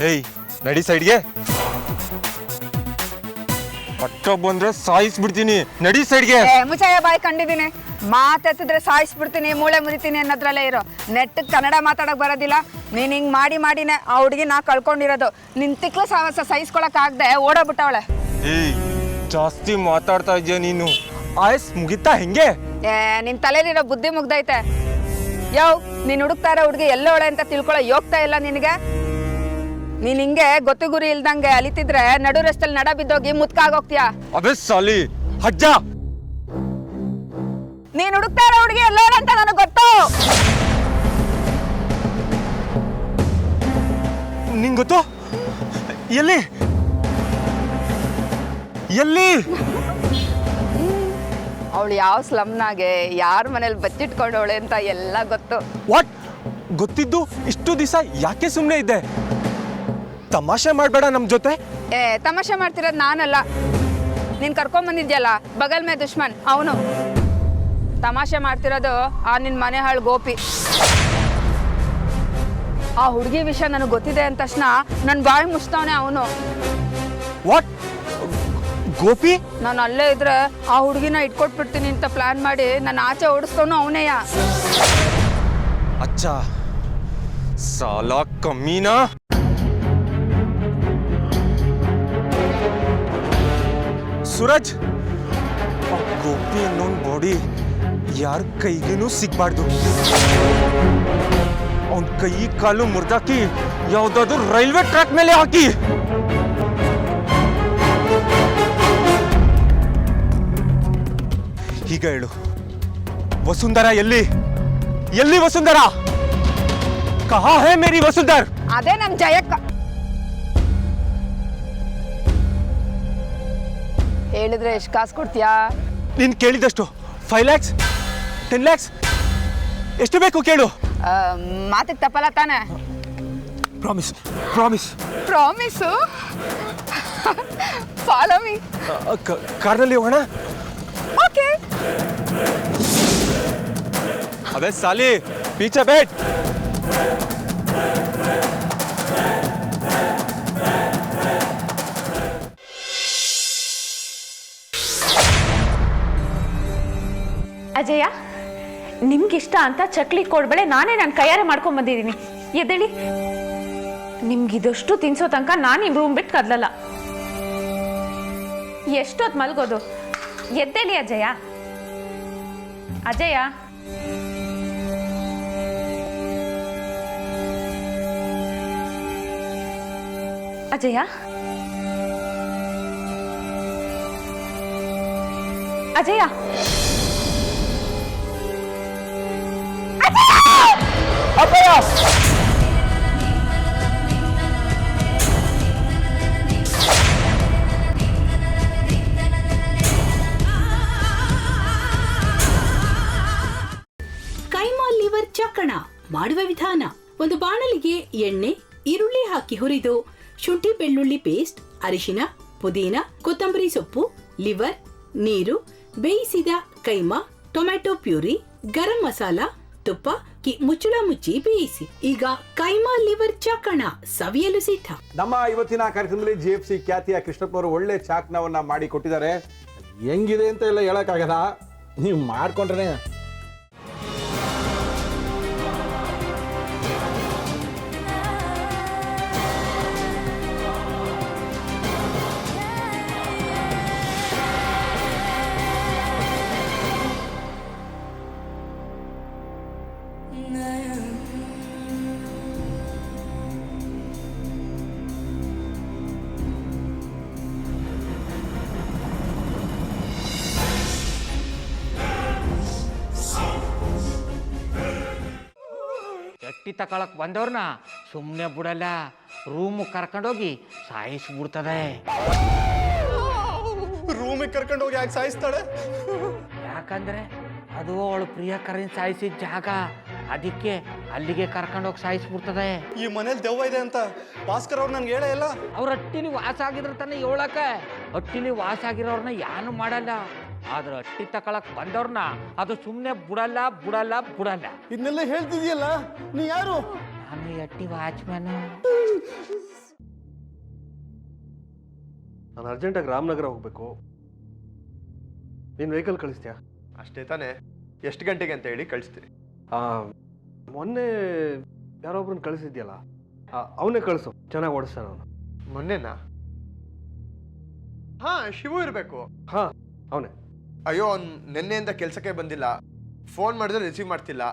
ಏಯ್ ನಡಿ ಸೈಡ್ಗೆ. ಪಟ್ಟ ಬಂದ್ರೆ ಸಾಯಿಸ್ಬಿಡ್ತೀನಿ, ನಡಿ ಸೈಡ್ಗೆ. ಮುಚಾಯ ಬಾಯಿ ಕಂಡಿದ್ದೀನಿ, ಮಾತೆತ್ತಿದ್ರೆ ಸಾಯಿಸ್ಬಿಡ್ತೀನಿ, ಮೂಳೆ ಮುರಿತೀನಿ ಅನ್ನೋದ್ರಲ್ಲೇ ಇರೋ. ನೆಟ್ಟಿಗೆ ಕನ್ನಡ ಮಾತಾಡಕ್ ಬರೋದಿಲ್ಲ. ನೀನ್ ಹಿಂಗ್ ಮಾಡಿನೇ ಆ ಹುಡುಗಿ ನಾ ಕಳ್ಕೊಂಡಿರೋದು. ನಿನ್ ತಿಕ್ಲು ಸಾವಸ ಸಹಿಸ್ಕೊಳಕ್ ಆಗದೆ ಓಡೋಗ್ಬಿಟ್ಟವಳೆ. ಏಯ್ ಜಾಸ್ತಿ ಮಾತಾಡ್ತಾ ಇದೀಯ ನೀನು. ಆಯ್ಸ್ ಮುಗಿತಾ ಹೆಂಗೆ? ನಿನ್ ತಲೆಲಿರೋ ಬುದ್ಧಿ ಮುಗ್ದೈತೆ. ಯವ್ ನೀನ್ ಹುಡುಕ್ತಾ ಇರೋ ಹುಡುಗಿ ಎಲ್ಲೋಳೆ ಅಂತ ತಿಳ್ಕೊಳ್ಳೋ ಯೋಗ್ತಾ ಇಲ್ಲ ನಿನಗೆ. ನೀನ್ ಹಿಂಗೆ ಗೊತ್ತು ಗುರಿ ಇಲ್ದಂಗೆ ಅಲಿತಿದ್ರೆ ನಡು ರಸ್ತೆಯಲ್ಲಿ ನಡ ಬಿದ್ದೋಗಿ ಮುತ್ಕಾಗೋಗ್ತೀಯಾ? ಅಬೇ ಸಾಲಿ ಹಜ್ಜ, ನೀನ್ ಹುಡುಕ್ತಾ ಇರೋ ಹುಡುಗಿ ಎಲ್ಲೋಳೆ ಅಂತ ನನಗೆ ಗೊತ್ತು. ನಿಂಗ್ ಗೊತ್ತು? ಎಲ್ಲಿ ಎಲ್ಲಿ? ಅವಳು ಯಾವ ಸ್ಲಮ್ನಾಗೆ ಯಾರ ಮನೇಲಿ ಬಚ್ಚಿಟ್ಕೊಂಡವಳೆ ಅಂತ ಎಲ್ಲ ಗೊತ್ತು. ವಾಟ್? ಗೊತ್ತಿದ್ದು ಇಷ್ಟು ದಿವಸ ಯಾಕೆ ಸುಮ್ಮನೆ ಇದ್ದೆ? ತಮಾಷೆ ಮಾಡಬೇಡ ನಮ್ ಜೊತೆ. ತಮಾಷೆ ಮಾಡ್ತಿರೋದು ನಾನಲ್ಲ, ನೀನ್ ಕರ್ಕೊಂಡ್ ಬಂದಿದ್ಯಲ್ಲ ಬಗಲ್ ಮೇ ದುಶ್ಮನ್ ಅವನು. ತಮಾಷೆ ಮಾಡ್ತಿರೋದು ಆ ನಿನ್ ಮನೆ ಹಾಳು ಗೋಪಿ. ಆ ಹುಡುಗಿ ವಿಷಯ ನನಗೆ ಗೊತ್ತಿದೆ ಅಂದ ತಕ್ಷಣ ನನ್ನ ಬಾಯಿ ಮುಚ್ತಾವನೆ ಅವನು. ವಾಟ್? ಗೋಪಿ? ನಾನು ಅಲ್ಲೇ ಇದ್ರೆ ಆ ಹುಡುಗಿನ ಇಟ್ಕೊಟ್ಬಿಡ್ತೀನಿ ಅಂತ ಪ್ಲಾನ್ ಮಾಡಿ ನನ್ನ ಆಚೆ ಓಡಿಸ್ತವನು ಅವನೇಯ. ಅಚ್ಚಾ ಸಾಲ ಕಮ್ಮಿನಾ? ಸೂರಜ್, ಆ ಗೋಪಿ ಅನ್ನೋನ್ ಬಾಡಿ ಯಾರ ಕೈಗೇನೂ ಸಿಗ್ಬಾರ್ದು. ಅವನ್ ಕೈ ಕಾಲು ಮುರಿದಾಕಿ ಯಾವ್ದಾದ್ರು ರೈಲ್ವೆ ಟ್ರ್ಯಾಕ್ ಮೇಲೆ ಹಾಕಿ. ಈಗ ಹೇಳು, ವಸುಂಧರಾ ಎಲ್ಲಿ? ಎಲ್ಲಿ ವಸುಂಧರಾ? ಕಹಾ ಹೈ ಮೇರಿ ವಸುಂಧರ್? ಅದೇ ನಮ್ ಜಯಕ್ಕ. ಹೇಳಿದ್ರೆ ಎಷ್ಟು ಕಾಸು ಕೊಡ್ತೀಯಾ? ನೀನ್ ಕೇಳಿದಷ್ಟು 5 lakhs 10 lakhs ಎಷ್ಟು ಬೇಕು ಕೇಳು. ಮಾತಿಗೆ ತಪ್ಪಲ್ಲ ತಾನೆ? Promise promise promise. Follow me. ಕಾರ್ನಲ್ಲಿ ಹೋಗೋಣ. ಓಕೆ. अबे साली पीछे बैठ. ಅಜಯ, ನಿಮ್ಗಿಷ್ಟ ಅಂತ ಚಕ್ಲಿ ಕೋಡ್ಬಳೆ ನಾನೇ ನನ್ನ ಕೈಯಾರೆ ಮಾಡ್ಕೊಂಡ್ ಬಂದಿದ್ದೀನಿ. ಎದ್ದೇಳಿ. ನಿಮ್ಗಿದಷ್ಟು ತಿನ್ಸೋ ತನಕ ನಾನು ನಿಮ್ಮ ರೂಮ್ ಬಿಟ್ಟು ಕದಲಲ್ಲ. ಎಷ್ಟೊತ್ತು ಮಲ್ಗೋದು? ಎದ್ದೇಳಿ ಅಜಯ. ಅಜಯ, ಅಜಯ, ಅಜಯ, ಕೈಮಾ ಲಿವರ್ ಚಕ್ಕಣ ಮಾಡುವ ವಿಧಾನ. ಒಂದು ಬಾಣಲಿಗೆ ಎಣ್ಣೆ, ಈರುಳ್ಳಿ ಹಾಕಿ ಹುರಿದು ಶುಂಠಿ ಬೆಳ್ಳುಳ್ಳಿ ಪೇಸ್ಟ್, ಅರಿಶಿನ, ಪುದೀನ, ಕೊತ್ತಂಬರಿ ಸೊಪ್ಪು, ಲಿವರ್, ನೀರು, ಬೇಯಿಸಿದ ಕೈಮಾ, ಟೊಮ್ಯಾಟೊ ಪ್ಯೂರಿ, ಗರಂ ಮಸಾಲ, ತುಪ್ಪ ಮುಚ್ಚಳ ಮುಚ್ಚಿ ಬೇಯಿಸಿ. ಈಗ ಕೈಮಾ ಲಿವರ್ ಚಾಕಣ ಸವಿಯಲು ಸಿದ್ಧ. ನಮ್ಮ ಇವತ್ತಿನ ಕಾರ್ಯಕ್ರಮದಲ್ಲಿ GFC ಖ್ಯಾತಿಯ ಕೃಷ್ಣಪ್ಪನವರು ಒಳ್ಳೆ ಚಾಕ್ನವನ್ನ ಮಾಡಿ ಕೊಟ್ಟಿದ್ದಾರೆ. ಹೆಂಗಿದೆ ಅಂತ ಎಲ್ಲ ಹೇಳಕ್ಕಾಗಲ್ಲ, ನೀವು ಮಾಡ್ಕೊಂಡ್ರೆ. ಚಟ್ಟಿ ತಕೊಳಕ್ ಬಂದವ್ರನ್ನ ಸುಮ್ಮನೆ ಬಿಡಲ್ಲ, ರೂಮ್ ಕರ್ಕೊಂಡೋಗಿ ಸಾಯಿಸ್ಬಿಡ್ತದೆ. ರೂಮಿಗೆ ಕರ್ಕೊಂಡೋಗಿ ಯಾಕೆ ಸಾಯಿಸ್ತಾಳೆ? ಯಾಕಂದ್ರೆ ಅದು ಅವಳು ಪ್ರಿಯಕರನ್ ಸಾಯಿಸಿದ ಜಾಗ, ಅದಕ್ಕೆ ಅಲ್ಲಿಗೆ ಕರ್ಕೊಂಡೋಗಿ ಸಾಯಿಸ್ಬಿಡ್ತದೆ. ಈ ಮನೇಲಿ ದೆವ್ವ ಇದೆ ಅಂತ ಭಾಸ್ಕರ್ ಅವ್ರು ನನ್ಗೆ ಹೇಳೇ ಇಲ್ಲ. ಅವ್ರ ಹಟ್ಟಿಲಿ ವಾಸ ಆಗಿದ್ರ ತಾನೆ ಹೇಳಕ. ಹಟ್ಟಿಲಿ ವಾಸ ಆಗಿರೋರ್ನ ಯಾನು ಮಾಡಲ್ಲ, ಆದ್ರೆ ಹಟ್ಟಿ ತಕೊಳಕ್ ಬಂದವ್ರನ್ನ ಅದು ಸುಮ್ಮನೆ ಬಿಡಲ್ಲ ಬಿಡಲ್ಲ ಬಿಡಲ್ಲ. ಇದನ್ನೆಲ್ಲ ಹೇಳ್ತಿದ್ಯಲ್ಲ, ನೀ ಯಾರು? ನಾನು ಹಟ್ಟಿ ವಾಚ್ಮ್ಯಾನ್. ನಾನು ಅರ್ಜೆಂಟಾಗಿ ರಾಮನಗರ ಹೋಗಬೇಕು. ನೀನು ವೆಹಿಕಲ್ ಕಳಿಸ್ತೀಯಾ? ಅಷ್ಟೇ ತಾನೇ. ಎಷ್ಟು ಗಂಟೆಗೆ ಅಂತ ಹೇಳಿ ಕಳಿಸ್ತೀರಿ. ಮೊನ್ನೆ ಯಾರೊಬ್ರನ್ನ ಕಳಿಸಿದ್ಯಲ್ಲ, ಅವನೇ ಕಳಿಸು, ಚೆನ್ನಾಗಿ ಓಡಿಸ್ತಾನೆ ಅವನು. ಮೊನ್ನೆನಾ? ಹಾ, ಶಿವು ಇರಬೇಕು. ಹಾಂ, ಅವನೇ. ಅಯ್ಯೋ, ಅವ್ನು ನಿನ್ನೆಯಿಂದ ಕೆಲಸಕ್ಕೆ ಬಂದಿಲ್ಲ. ಫೋನ್ ಮಾಡಿದ್ರೆ ರಿಸೀವ್ ಮಾಡ್ತಿಲ್ಲ.